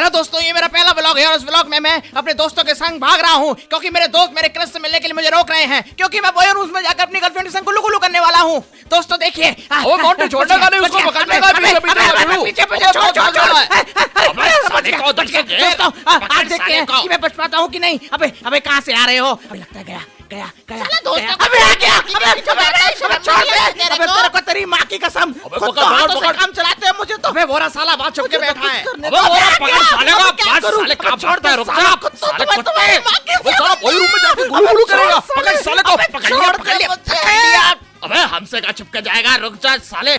Hello दोस्तों, ये मेरा पहला व्लॉग है और इस व्लॉग में मैं अपने दोस्तों के संग भाग रहा हूँ क्योंकि मेरे दोस्त मेरे क्रश से मिलने के लिए मुझे रोक रहे हैं क्योंकि मैं बॉयर रूम में जाकर अपनी गर्लफ्रेंड के संग गुल्लू गुल्लू करने वाला हूँ। दोस्तों देखिए, ओ मोंटी छोड़ने का नहीं, उसको पकड़ने का। पीछे पीछे छोड़ छोड़ छोड़। दोस्तों आज देखते हैं कि मैं बच पाता हूँ कि नहीं। अबे अबे कहाँ से आ रहे हो? अबे लगता है गया गया गया। अबे आ गया। अबे छोड़ दे। अबे तेरे को तेरी माँ की कसम, खुद तो हाथों से काम चलाते हैं मुझे तो। अबे बोरा साला बात छुप के बैठा है। अबे बोरा पकड़ साले का, बात साले काम छोड़ता है, रुक जा साले कुत्ते। अबे साला वही रूम में जाके गुलू गुलू करेगा। पकड़ साले को, पकड़ लिया। अबे हमसे का चिपक जाएगा, रुक जा साले।